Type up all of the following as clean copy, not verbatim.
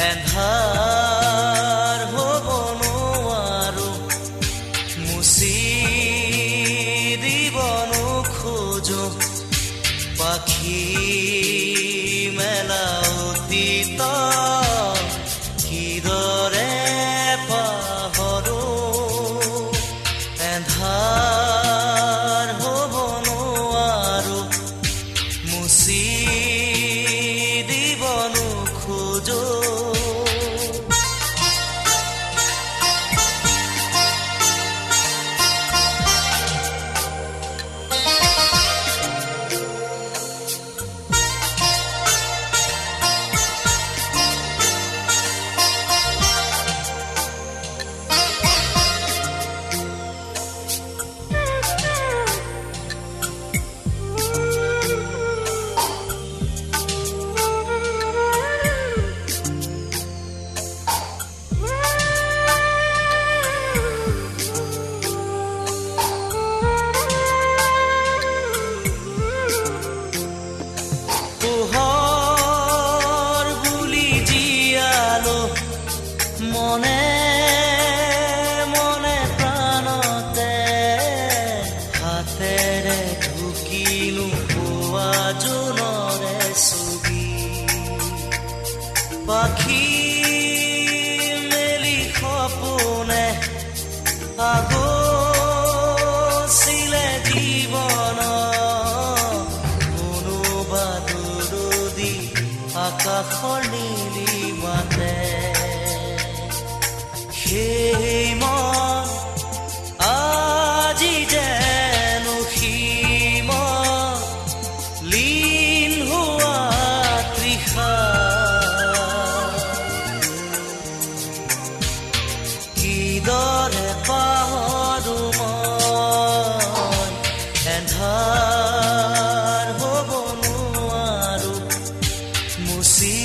এন্ধাৰ হ'ব নোৱাৰো মুচি দিব নোখোজো পাখি মেলা অতীত কিদৰে পাহৰো এন্ধাৰ হ'ব নোৱাৰো মুচি দিব নোখোজো মনে মনে প্ৰাণতে হাতেৰে ঢুকিনো পোৱা জোনৰে ছবি পাখি মেলি সপোনে আগছিলে জীৱন কোনোবা দূৰদি আকাশৰ নীলিমাতে সেই মন আজি যেন সীম লীন হোৱা তৃষা কিদৰে পাহৰো মই এন্ধাৰ হ'ব নোৱাৰো মুচি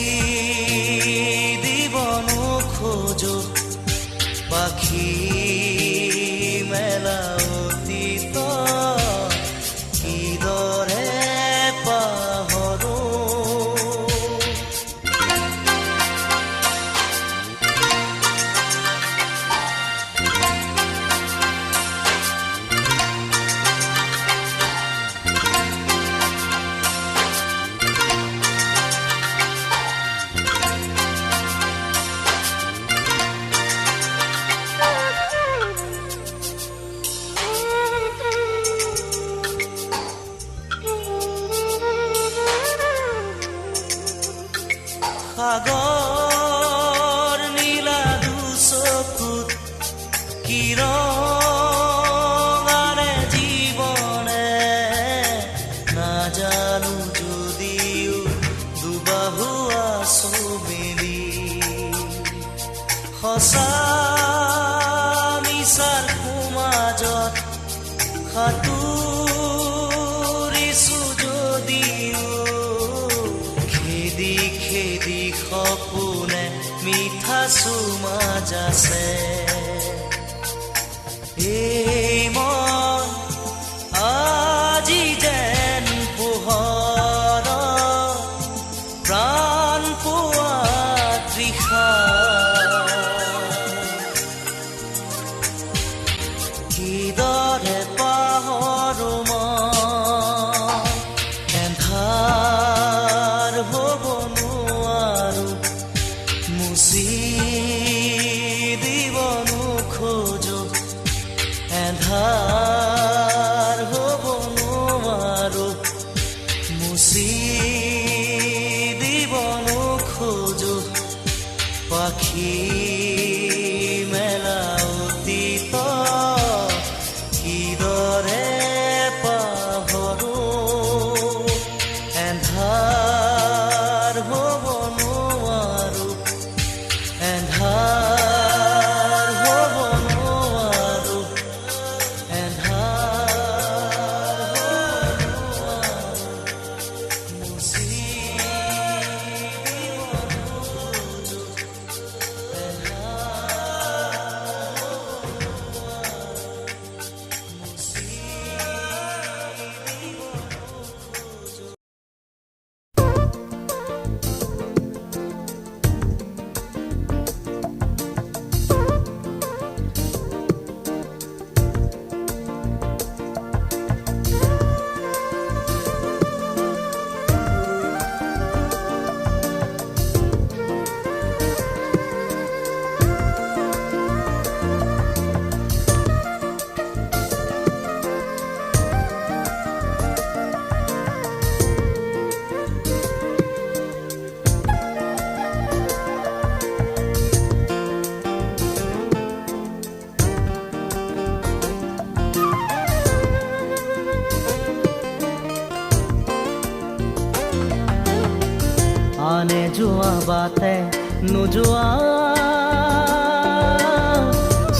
দিব নোখোজো পাখি মেলা অতীত কিদৰে পাহৰো সাগৰ নীলা দুচকুত কিৰণাৰে জীৱনে নাজানো যদিও দুবাহু আছো মেলি সঁচা মিছাৰ সমাজত সাঁতুৰিছো যদিও খেদি খেদি সপোনে মিঠা চুমাজ আছে এই মন আজি যেন পোহৰ প্ৰাণ পোৱা তৃষা কিদৰে পাহৰো মই এন্ধাৰ হ'ব নোৱাৰো মুচি দিব নোখোজো এন্ধাৰ হ'ব নোৱাৰো মুচি দিব নোখোজো পাখি মেলা অতীত কিদৰে পাহৰো এন্ধাৰ হ'ব নোৱাৰো এন্ধাৰ হ'ব নোৱাৰো এন্ধাৰ হ'ব নোৱাৰো মুচি দিব নোখোজো যোৱা বাটে নোযোৱা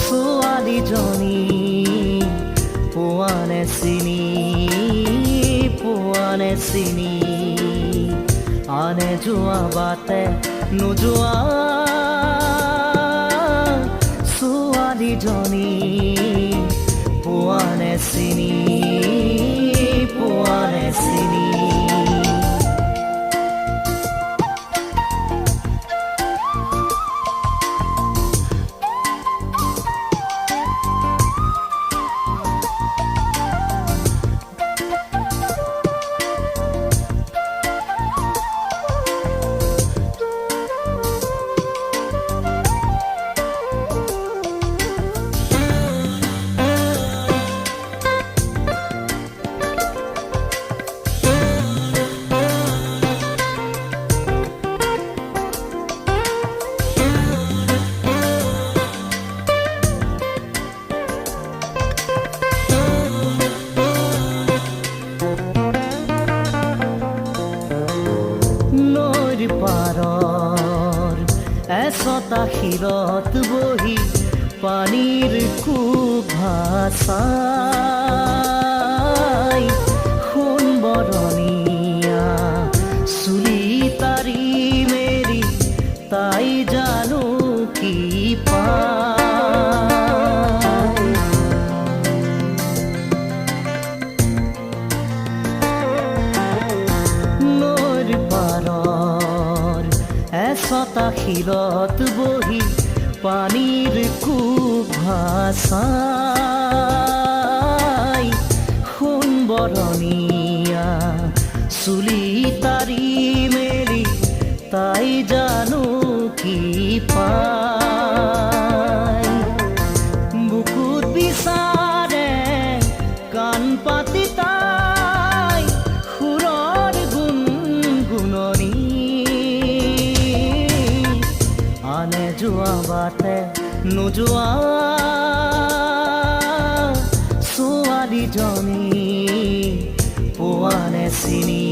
ছোৱালীজনী পোৱানে চিনি আনে যোৱা বাটে নোযোৱা ছোৱালীজনী পোৱানে চিনি এচটা শিৰত বহি পানীৰ কুভাচাই সোণ বৰণীয়া চুলি তাৰি মেৰি তাই জানো কি পায় নৈৰ পাৰৰ এচটা শিৰত বহি পানীৰ কুভাচাই সোণ বৰণীয়া চুলি তাৰি মেলি তাই জানো কি পায় বুকুত বিচাৰে কাণ পাতি তাই সুৰৰ গুণগুণনি আনে যোৱা বাটে নোযোৱা ছোৱালীজনী পোৱানে চিনি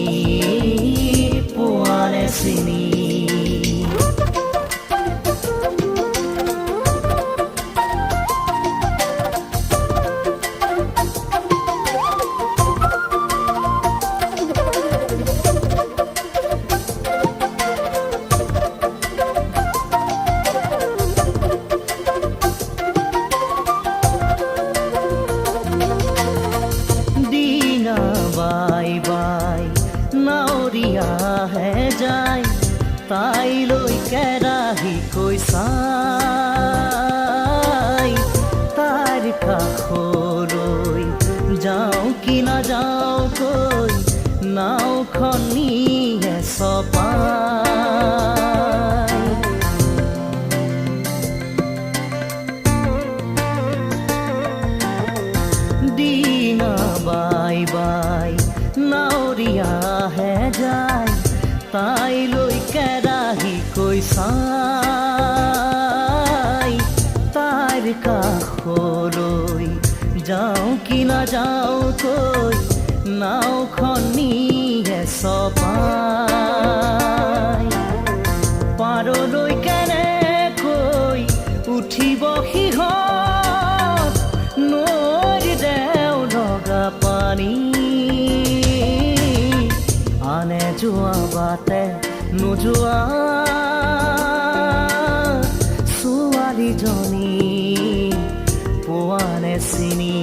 তাই লৈ কেৰাহী কৈ চাই তাইৰ কাষলৈ যাওঁ কি নাযাওঁ কৈ নাওখন নিয়ে চপাই দিনা বাই বাই নাৱৰীয়াহে যায় তাই লৈ কেৰাহী কৈ চাই তাইৰ কাষলৈ যাওঁ কি নাযাওঁ কৈ নাওখন নিয়ে চপাই পাৰলৈ কেনেকৈ উঠিব সিহঁত নৈৰ দেও লগা পানী আনে যোৱা বাটে নোযোৱা ছোৱালীজনী পোৱানে চিনি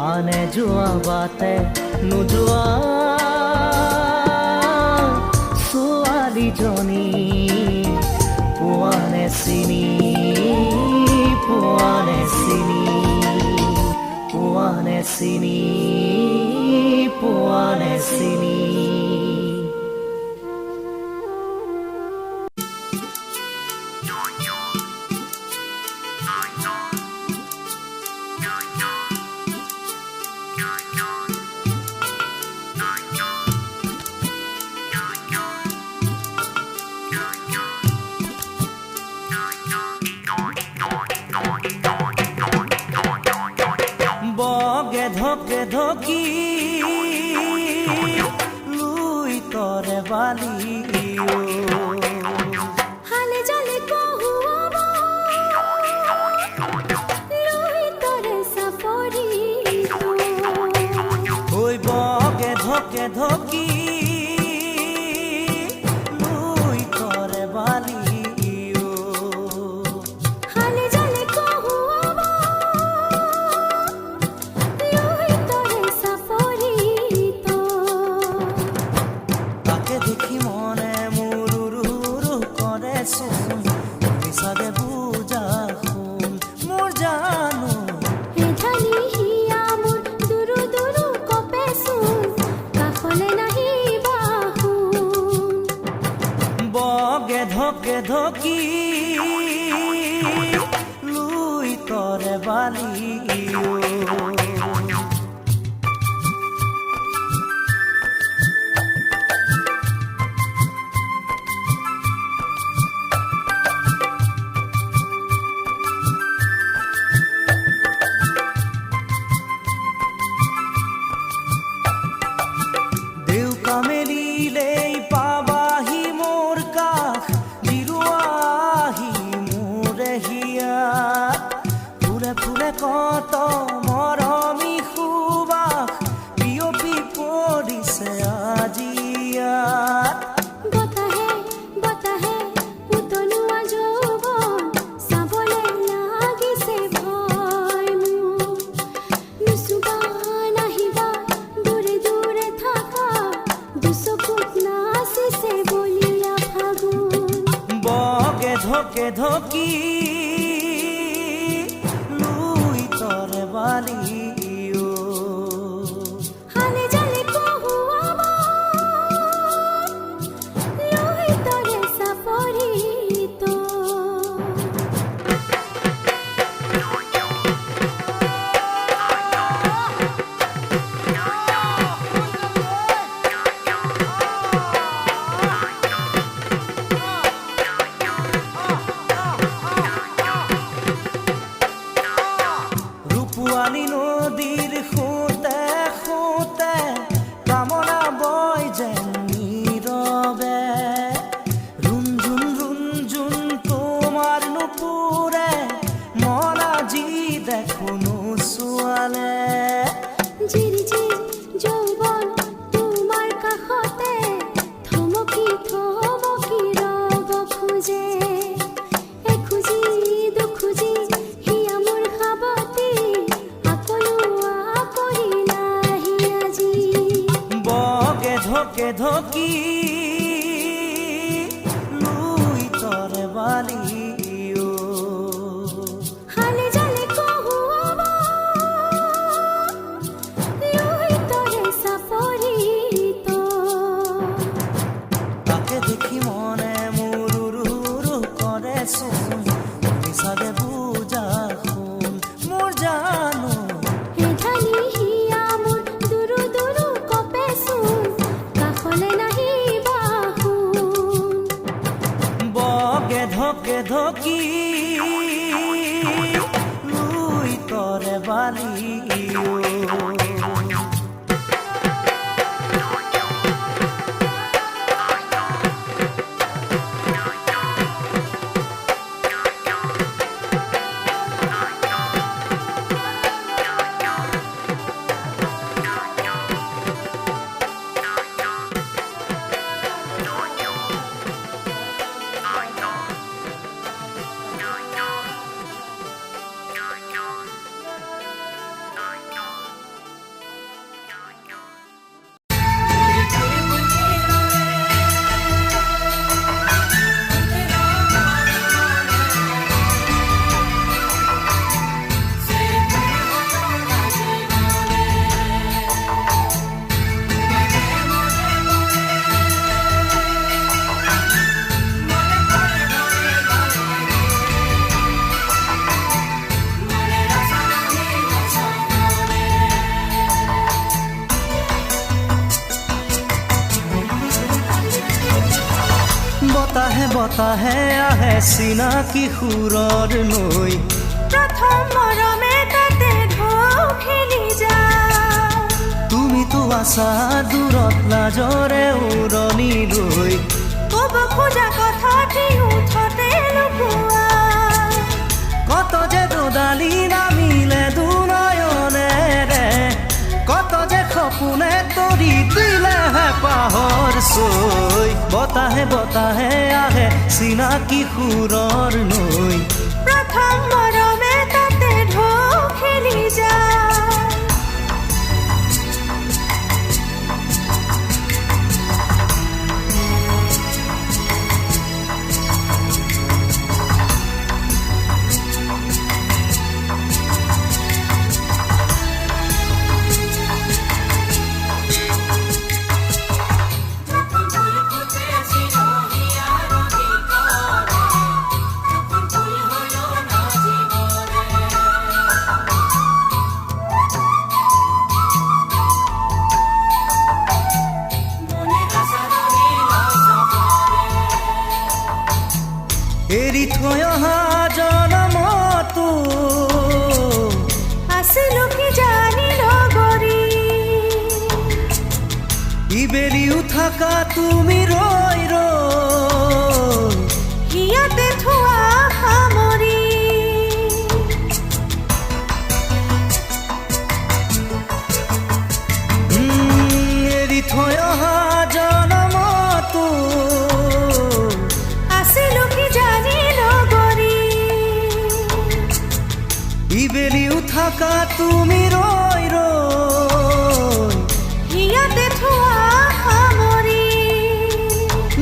আনে যোৱা বাটে নোযোৱা ছোৱালীজনী পোৱানে চিনি তরে বালি হালে জলে কহুয়াব লই তরে সাপরি ওই বগে ধকে ধকি লুই তরে বালি হালে জলে কহুয়াব লই তরে সাপরি তাকে দেখি মনে মুরুরু করে শুন সাগে বুঝা শুন মোর জানো হেধানি হিয়া মোর দুরু দুরু কপেছোন কাষলে নাহি বাহুন বগে ধকে ধকি লুই তরে বালি দেউকা মেলিলেই পাবাহি মোর কাষ জিৰুৱাহি মোৰে হিয়াত ফুলে ফুলে কত মৰমী সুবাস বিয়পি পৰিছে আজি ইয়াত বতাহে বতাহে উতলোৱা যৌৱন চাবলে লাগিছে ভয় মোৰ নুচুবা নাহিবা দূৰে দূৰে থাকা দুচকুত নাচিছে বলিয়া ফাগুন বগে ধকে ধকি লুই তৰে বালি হালে জালে কহুৱাব লই তৰে চাপৰি ৰূপোৱালী নদীৰ সোঁতে সোঁতে কামনা বয় যেন নীৰৱে ৰুণঝুন তোমাৰ নুপুৰে মন আজি দেখো নোচোৱালে জিৰিজিৰ যৌৱন তোমাৰ কাষতে থমকি থমকি ৰ'ব খোজে এখুজি দুখুজি হিয়া মোৰ সাৱতি আকলোৱা কৰিলাহি আজি বগে ধকে ধকি লুই তৰে বালি হালে জালে কহুৱাব লই তৰে চাপৰি তাকে দেখি মনে মুৰুৰু কৰে শুন সাগে বুঝা শুন মোৰ জানো হেধানি হিয়া মোৰ দুরু দুরু কপেছোন কাষলে নাহি বাহুন বগে ধকে ধকি লুই তরে বালি বতাহে বতাহে আহে চিনাকি সুৰৰ নৈ প্ৰথম মৰমে তাতে ঢৌ খেলি যায় তুমিতো আছা দূৰত লাজৰে উৰণি লৈ ক'ব খোজা কথাটি উঠতে লুকুৱা কত যে দোদালি নামিলে দুনয়নেৰে কত যে সপোনে তৰি দিলে হেঁপাহৰ চৈ বতাহে বতাহে আহে চিনাকি সুৰৰ নৈ প্ৰথম মৰমে তাতে ঢৌ খেলি যায় এৰি থৈ অহা জনমতো আছিলো কি জানি নগৰী ইবেলি উঠাকা তুমি ৰৈ ৰৈ সিহঁতে থোৱা সামৰি এৰি থৈ অহা জনমতো আছিলো কি জানি নগৰী ইবেলি উঠাকা তুমি ৰৈ ৰৈ সিহঁতে থোৱা সামৰি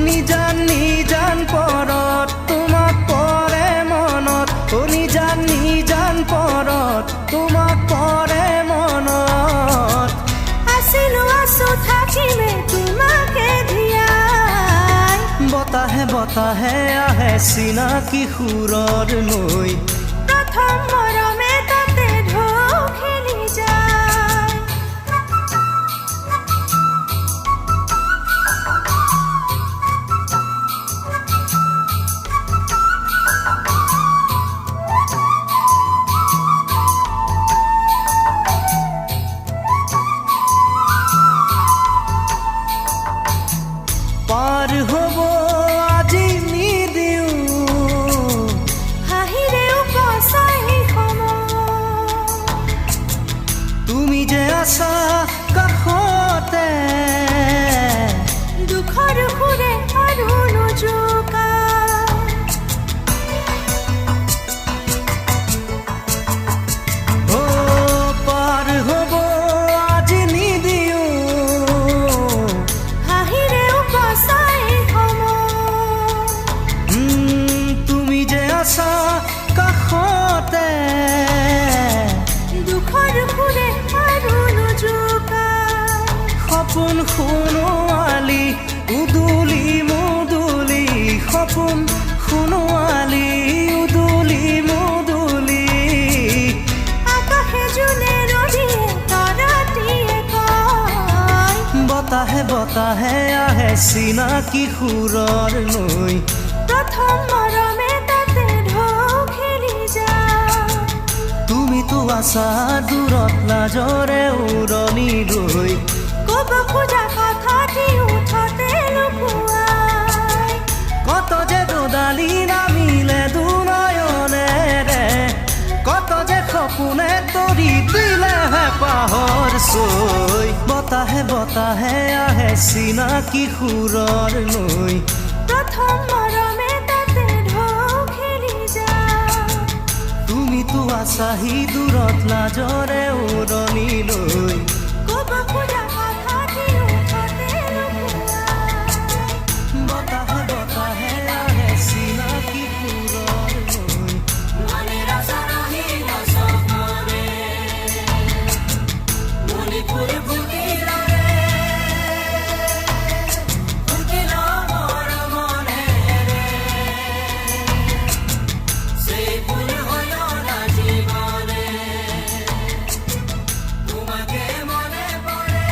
নিজান নিজান পৰত তোমাক পৰে মনত নিজান পৰত তোমাক পৰে মনত আছিলো আছো থাকিমে তোমাকে ধিয়াই বতাহে বতাহে আহে চিনাকি সুৰৰ নৈ প্ৰথম মৰমে তাতে ঢৌ খেলি যায় পাৰ হ'ব আজি নিদিওঁ হাঁহিৰেও কচাই সময় তুমি যে আছা কাষতে দুখৰ সুৰে আৰু নোজোকা অ পাৰ হ'ব আজি নিদিওঁ হাঁহিৰেও কচাই সময় তুমি যে আছা কাষতে দুখৰ সুৰে আৰু নোজোকা সপোন সোণোৱালি উদুলি মুদুলি সপোন সোণোৱালি উদুলি মুদুলি আকাশে জোনে ৰদিয়ে তৰাটিয়ে কয় বতাহে বতাহে আহে চিনাকি সুৰৰ নৈ প্ৰথম মৰমে তাতে ঢৌ খেলি যায় তুমিতো আছা দূৰত লাজৰে উৰণি লৈ ক'ব খোজা কথাটি উঠতে লুকুৱাই কত যে দোদালি নামিলে দুনয়নেৰে কত যে সপোনে তৰি দিলে হেঁপাহৰ চৈ বতাহে বতাহে আহে চিনাকি সুৰৰ নৈ প্ৰথম মৰমে তাতে ঢৌ খেলি যায় তুমিতো আছাহি দূৰত লাজৰে উৰণি লৈ ক'ব খোজা কথাটি উঠতে লুকুৱাই বতাহে বতাহে আহে চিনাকি সুৰৰ নৈ তোমাকে মনে পড়ে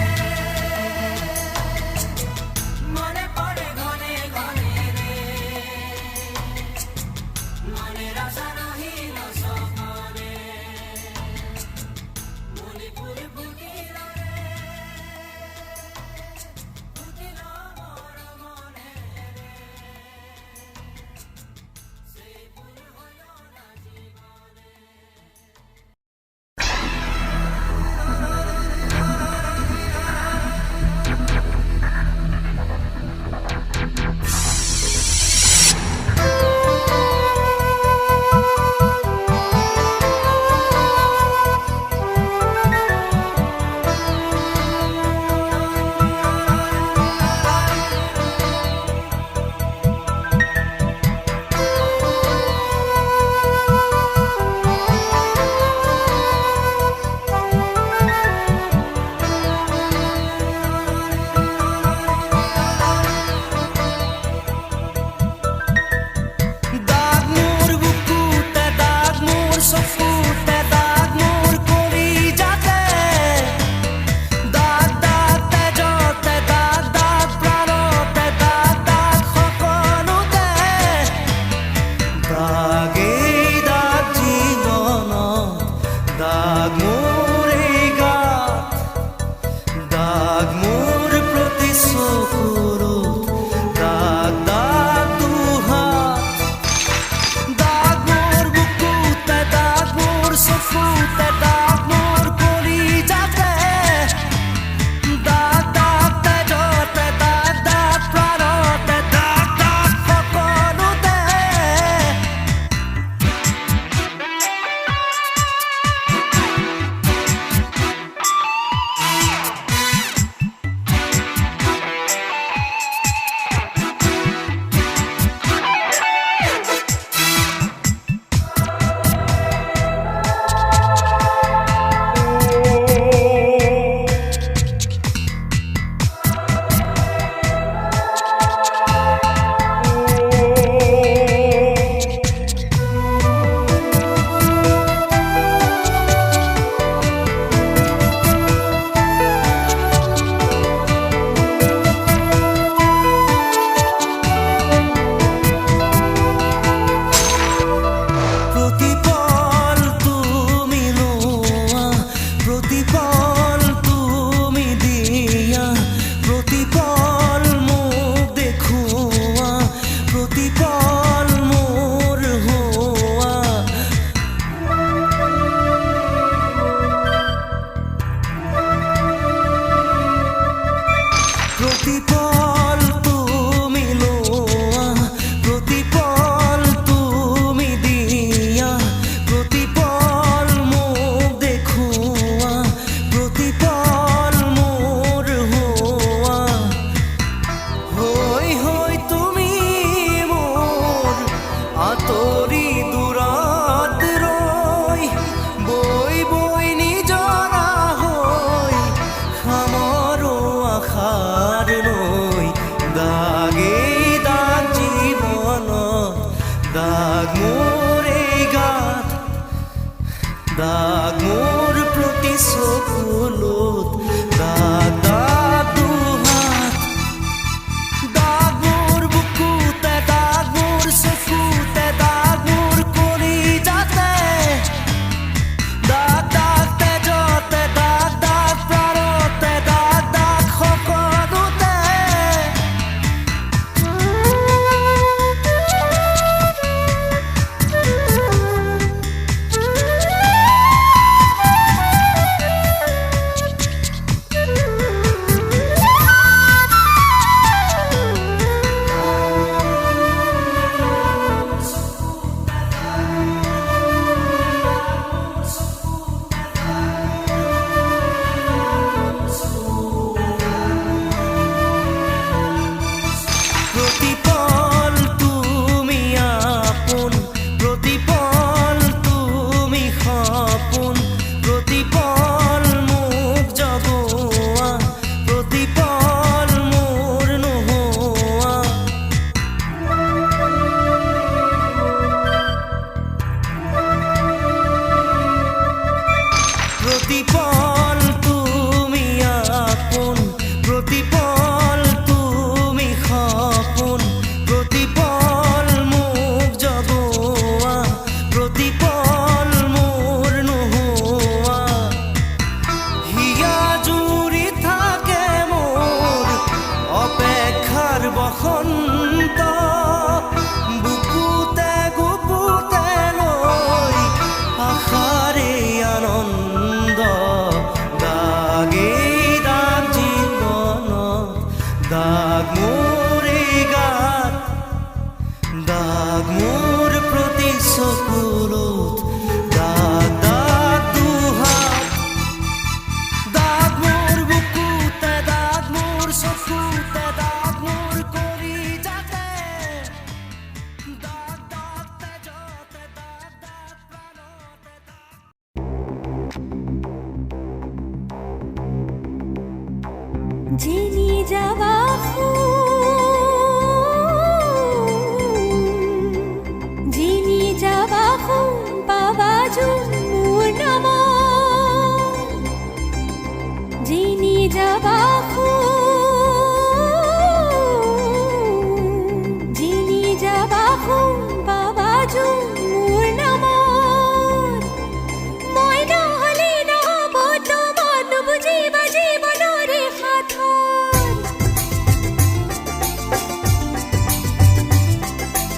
তৰি দূৰত ৰৈ বৈ বৈ নিজৰা হৈ সামৰো আশাৰ নৈ দাগেই দাগ জীৱনত দাগ মোৰ এই গাত দাগ মোৰ প্ৰতি চকুলোত দাগ দাগ দুহাত দাগ মোৰ বুকুতে দাগ মোৰ চকুতে দাগ মোৰ কলিজাতে দাগ দাগ তেজতে দাগ দাগ প্ৰাণতে দাগ দাগ সকলোতে প্ৰতিপল তুমি আপোন প্ৰতিপল তুমি সপোন প্ৰতিপল মোক জগোৱা প্ৰতিপল মোৰ নোহোৱা প্ৰতিপল তুমি আপোন প্ৰতিপল তুমি সপোন প্ৰতিপল মোক জগোৱা প্ৰতিপল মোৰ নোহোৱা হিয়া জুৰি থাকে মোৰ অপেক্ষাৰ বসন্ত বুকুতে গুপুতে লৈ আশাৰে আনন্দ দাগেই দাগ জীৱনত দাগ মোৰ এই গাত দাগ মোৰ প্ৰতি চকুলোত দাগ দাগ দুহাত দাগ মোৰ বুকুতে দাগ মোৰ চকুতে দাগ মোৰ কলিজাতে দাগ দাগ তেজতে দাগ দাগ প্ৰাণতে যিনি যাবা যিনি যাবা পাবা মোৰ নাম যিনি যাবা যিনি যাবা পাবা মোৰ নাম মই নহ'লে নহ'ব তোমাৰ নুবুজিবা জীৱনৰে সাধন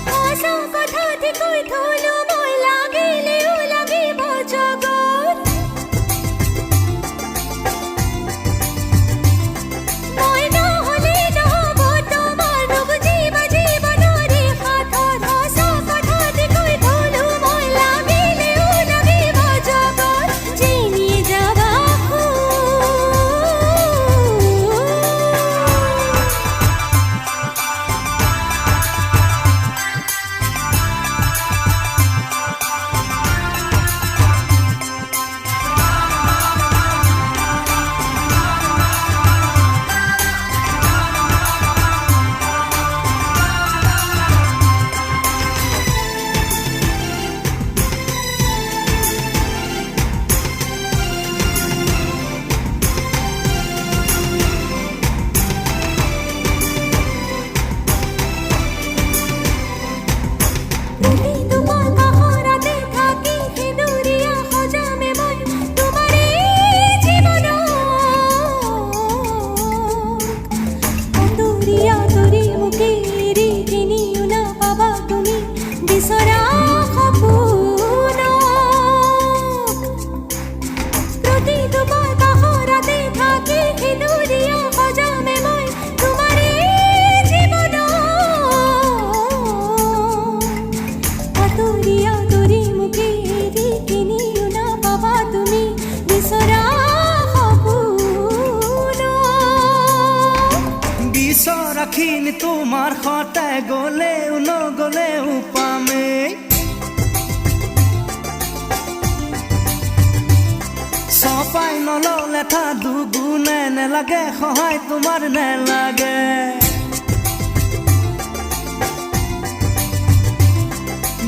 সঁচা কথাতে কৈ থলো মই লাগিলেও লাগিব জগত মই নহ'লে নহ'ব তোমাৰ নুবুজিবা জীৱনৰে সাধন সঁচা কথাতে কৈ থলো মই লাগিলেও লাগিব জগত যিনি যাবা ৰাখিন তোমাৰ সতে গ'লেও নগ'লেও পামেই নললে থা দুগুণে নেলাগে সহায় তোমাৰ নেলাগে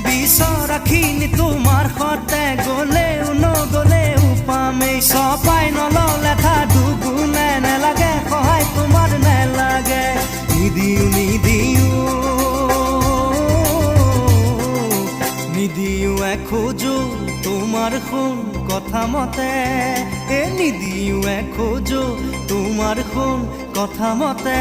বিচৰাখিনি তোমাৰ সতে গলেও নগলেও পামেই চপাই নললে থা দুগুণে নেলাগে সহায় তোমাৰ নেলাগে নিদিও নিদিও এখোজো তোমাৰ শুন কথা মতে নিদিও এখোজো তোমাৰ শুন কথা মতে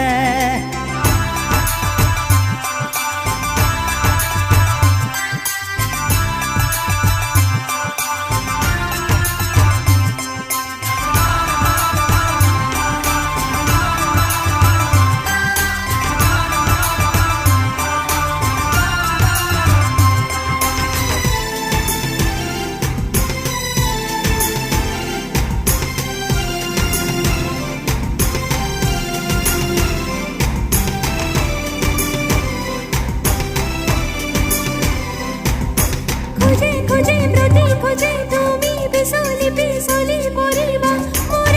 খুঁজে খুঁজে প্ৰতি খুঁজে তুমি বিচলি বিচলি পৰিবা মোৰ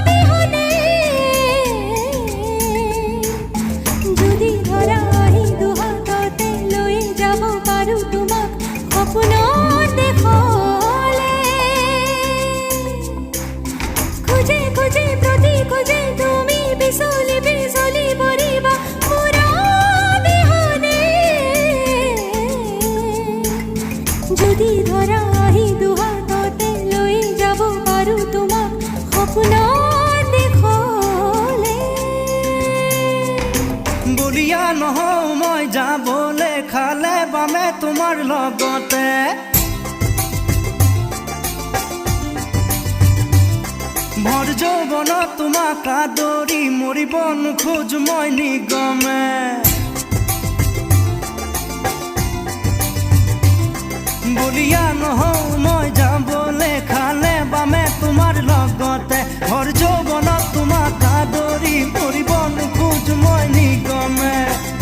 বিহনে যদি ধৰা আহি দুহাততে লৈ যাব পাৰো তোমাক সপোনৰ দেশলে খুঁজে খুঁজে প্ৰতি খুঁজে তুমি বিচলি বিচলি পৰিবা মোৰ বিহনে যদি ধৰা আহি দুহাততে লৈ যাব পাৰো তোমাক সপোনৰ দেশলে বলিয়া নহওঁ মই যাবলে খালে বামে তোমাৰ লগতে ভৰ যৌৱনত তোমাক আদৰি মৰিব নোখোজো মই নিগমে বলিয়া নহওঁ মই যাবলে খালে বামে তোমাৰ লগতে ভৰ যৌৱনত তোমাক আদৰি মৰিব নোখোজো মই নিগমে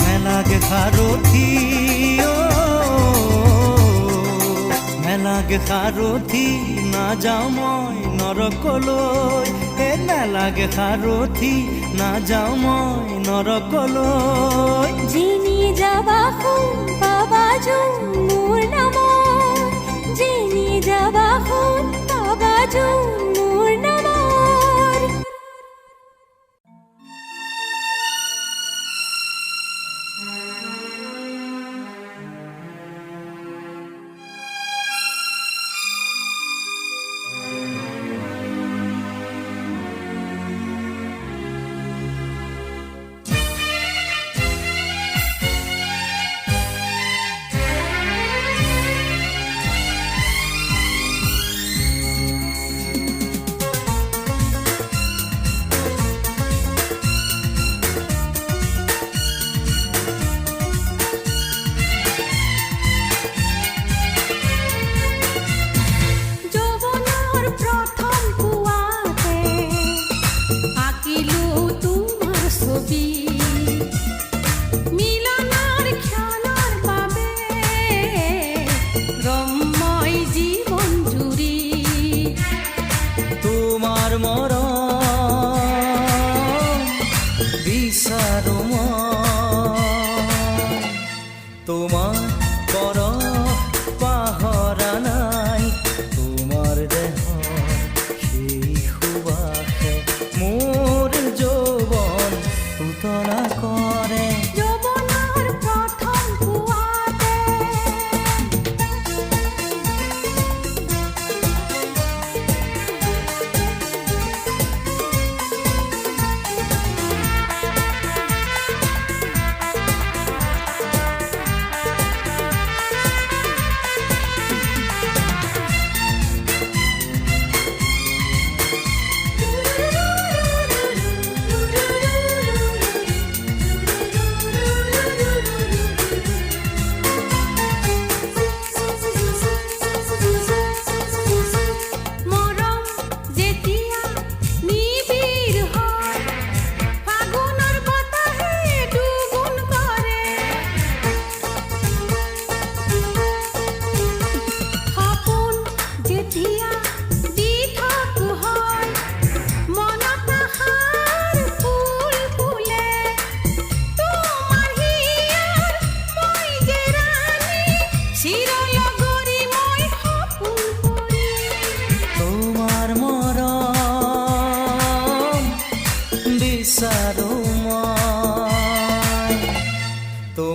নেলাগে সাৰথি নেলাগে সাৰথি নাযাওঁ মই নৰকলৈ নেলাগে সাৰথি নাযাওঁ মই নৰকলৈ যিনি যাবা শুন পাবা জোন মোৰ নামৰ যিনি যাবা শুন পাবা জোন মোৰ নামৰ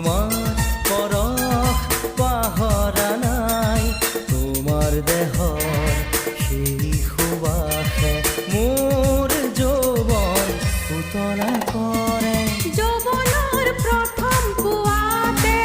তোমাৰ পৰশ পাহৰা নাই তোমাৰ দেহৰ সেই সুবাসে মোৰ যৌৱন উতলা কৰে যৌৱনৰ প্ৰথম পুৱাতে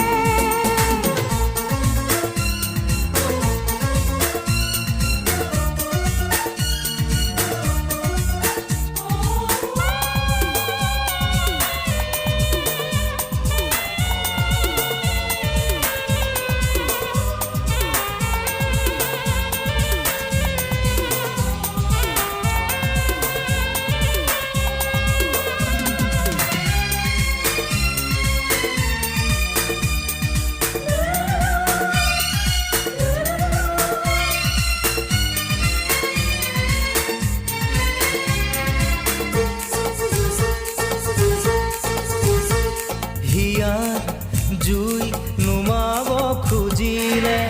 জুই নুমাব খুজিলে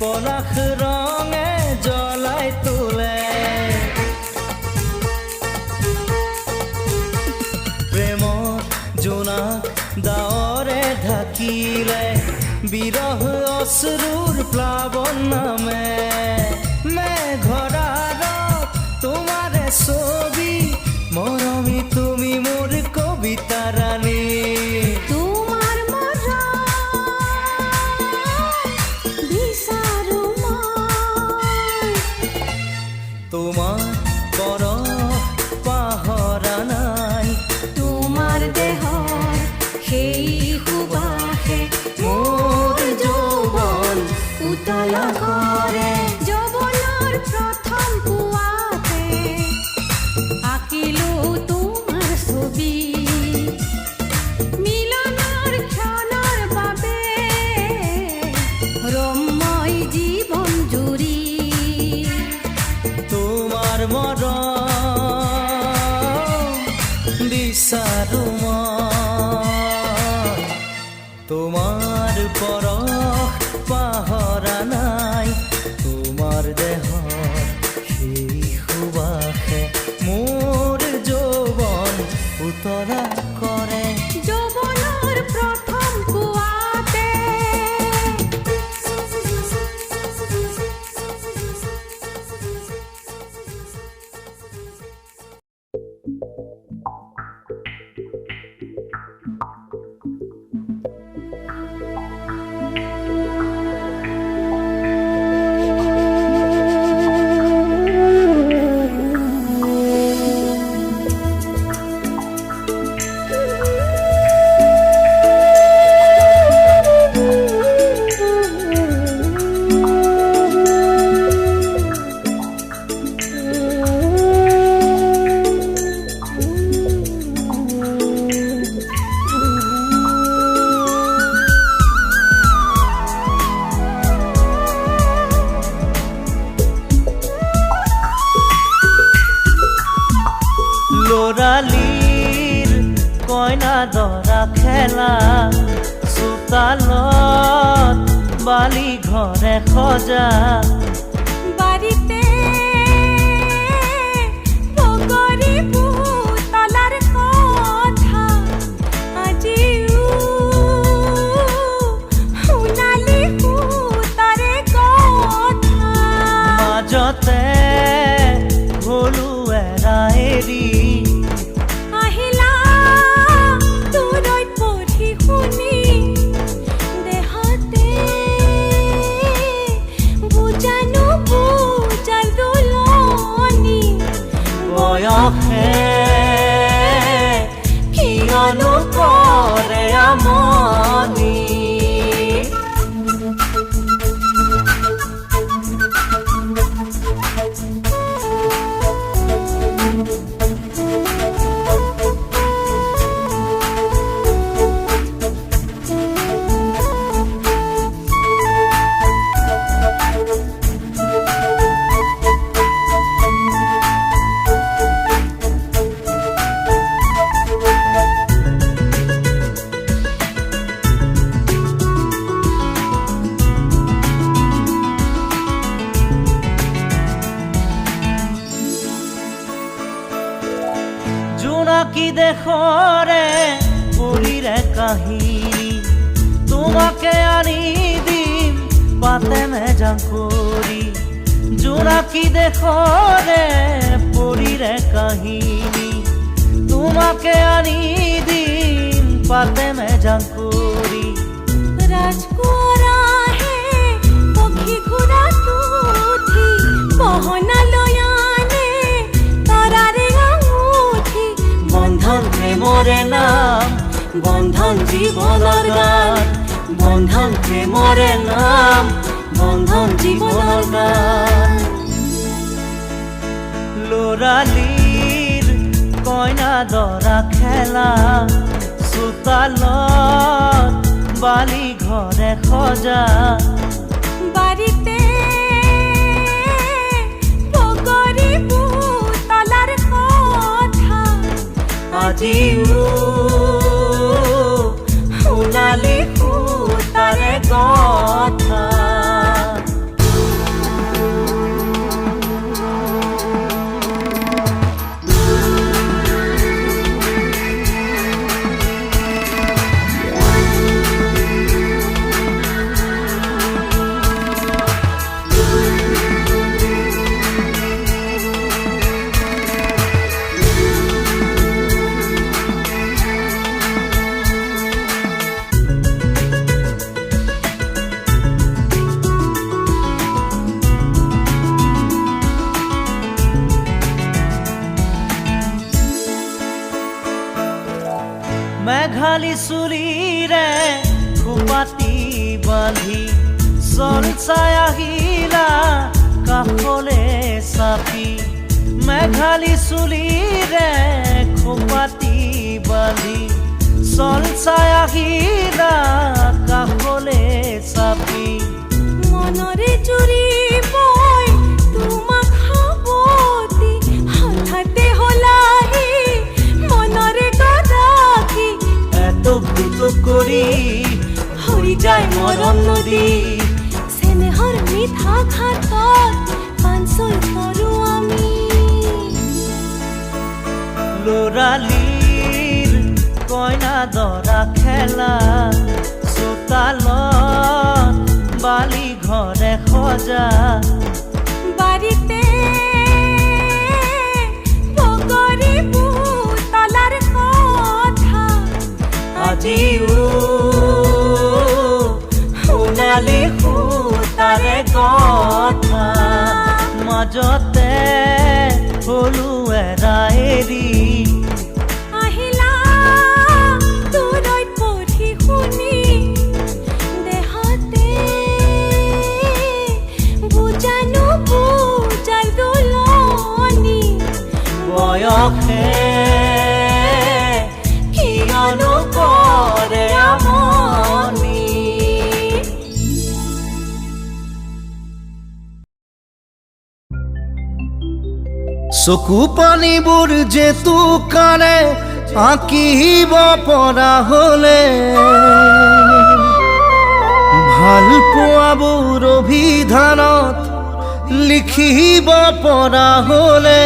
পলাশ ৰঙে জ্বলাই তোলে প্ৰেমৰ জোনাক ডাৱৰে ঢাকিলে বিৰহ অশ্ৰুৰ প্লাৱন নামে মেঘৰাৰত তোমাৰে ছবি মৰমী তুমি মোৰ কবিতা ৰাণী তোমাৰ পৰশ পাহৰা নাই তোমাৰ দেহৰ সেই সুবাসে মোৰ যৌৱন উতলা কৰে যৌৱনৰ প্ৰথম পুৱাতে আঁকিলো তোমাৰ ছবি মিলনৰ ক্ষণৰ বাবে ৰময় জীৱন জুৰি তোমাৰ মৰম বিচাৰো মই তোমাৰ পৰশ পাহৰা নাই তোমাৰ দেহৰ সেই সুবাসে মোৰ যৌৱন উতলা কৰে যৌৱনৰ প্ৰথম পুৱাতে লৰালিৰ কইনা দৰা খেলা চোতালত বালি ঘৰে সজা বাড়িতে বগৰী পুতলাৰ কথা আজিও শুনালি সুতাৰে কথা মাজতে হলো এৰা এৰি আহিলা দূৰৈত পঢ়ি শুনি দেহতে বুজানো বুজাল দুলনি বয়সে কিয়নো কৰে আমনি জোনাকী দেশৰে পুৰীৰে কাহিনী জাংকুৰি জোনাকী দেশৰে পৰিৰে কাহিনী তোমাকে আনি দিম পাতে মে জাংকুৰি राजकुमारा है पक्षी घुरा टूठी बहना लयाने तारारे आंगूठी बंधन प्रेमरे नाम बंधन जीवनर गान बंधन प्रेमरे नाम बंधन जीवनर गान लरालिर कयना दरा खेला चोताলত बाली घरे सजा बारीते बगरी बुतलार कथा আজিও শুনালি তাৰে কথা মেঘালী চুলিৰে খোপাতি বান্ধি চলচাই আহিলা কাষলে চাপি মেঘালী চুলিৰে খোপাতি বান্ধি চলচাই আহিলা কাষলে চাপি মনৰে জুৰি মই তোমাক হাবতি হঠাতে হলাহি মনৰে গৰাকী এটুক কৰি হৈ যায় মৰম নদী স্নেহৰ মিঠা ঘাটত পাঞ্চল কৰো আমি লৰালিৰ কইনা দৰা খেলা চোতালত বালি ঘৰে সজা বাৰীতে বগৰী বুতলাৰ কথা আজিও শুনালি তাৰে কথা মাজতে হলো এৰা এৰি আহিলা দূৰৈত পঢ়ি শুনি দেহতে বুজানো বুজাল দোলনি বয়সে কিয়নো কৰে আমনি চকু পানীবোৰ জেতুকাৰে আঁকিব পৰা হ'লে ভাল পোৱাবোৰ অভিধানত লিখিব পৰা হ'লে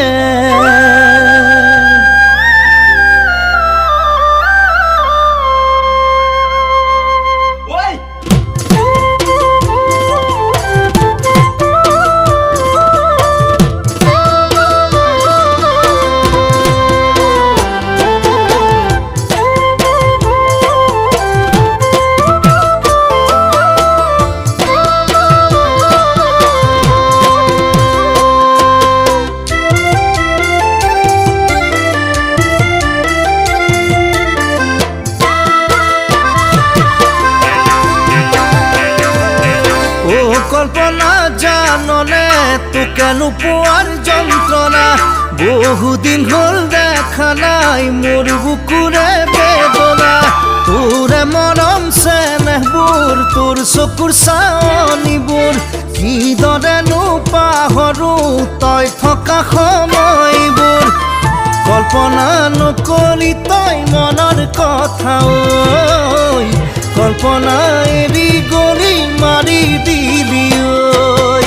কল্পনা জাননে তোকে নোপোৱাৰ যন্ত্ৰণা বহুদিন হ'ল দেখা নাই মোৰ বুকুৰে বেদনা তোৰে মৰম চেনেহবোৰ তোৰ চকুৰ চাৱনিবোৰ কিদৰেনো পাহৰো তই থকা সময়বোৰ কল্পনা নকৰি তই মনৰ কথা ঐ কল্পনা এৰি গলি মাৰি দিলি ঐ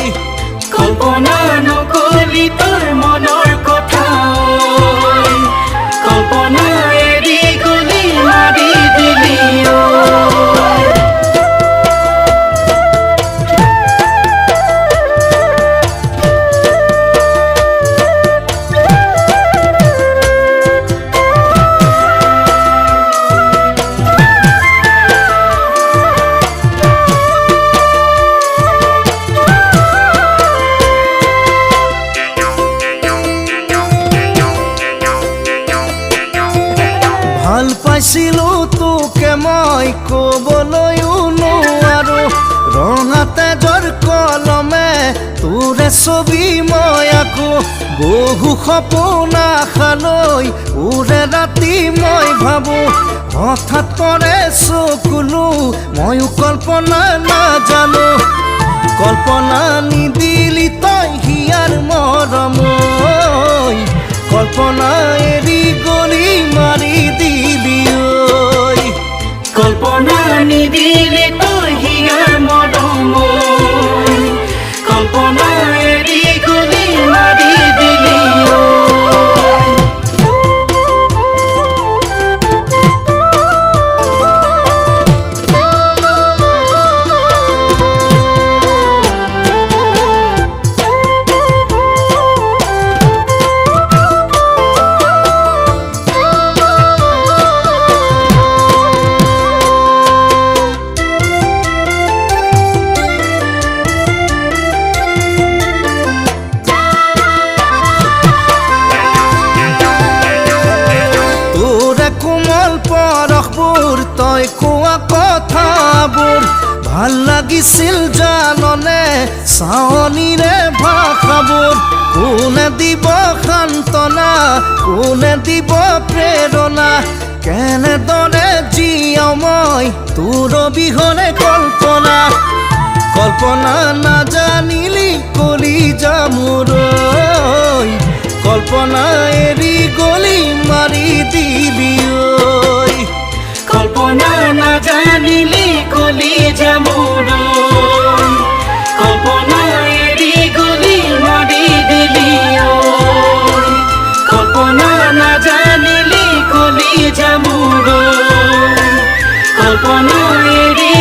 কল্পনা নকলি তোৰ মনৰ কথা কল্পনা এৰি গলি মাৰি দিলি ছবি মই আকৌ বহু সপোন আশালৈ উৰে ৰাতি মই ভাবো হঠাৎ পৰে চকুলো ময়ো কল্পনা নাজানো কল্পনা নিদিলি তই হিয়াৰ মৰম কল্পনা এৰি গলি মাৰি দিলি ঐ কল্পনা নিদিলে তই হিয়াৰ মৰম কল্পনা এৰি গলি মাৰি দিলি পৰশবোৰ তই কোৱা কথাবোৰ ভাল লাগিছিল জাননে চাৱনীৰে ভাষাবোৰ কোনে দিব সান্তনা কোনে দিব প্ৰেৰণা কেনেদৰে জীয়াও মই তোৰ অবিহনে কল্পনা কল্পনা নাজানিলি কলিজা মোৰ কল্পনা এৰি গলি মাৰি দিলি কল্পনা নাজানিলি কলিজা মোৰ কল্পনা এৰি গলি মাৰি দিলি কল্পনা নাজানিলি কলিজা মোৰ কল্পনা এৰি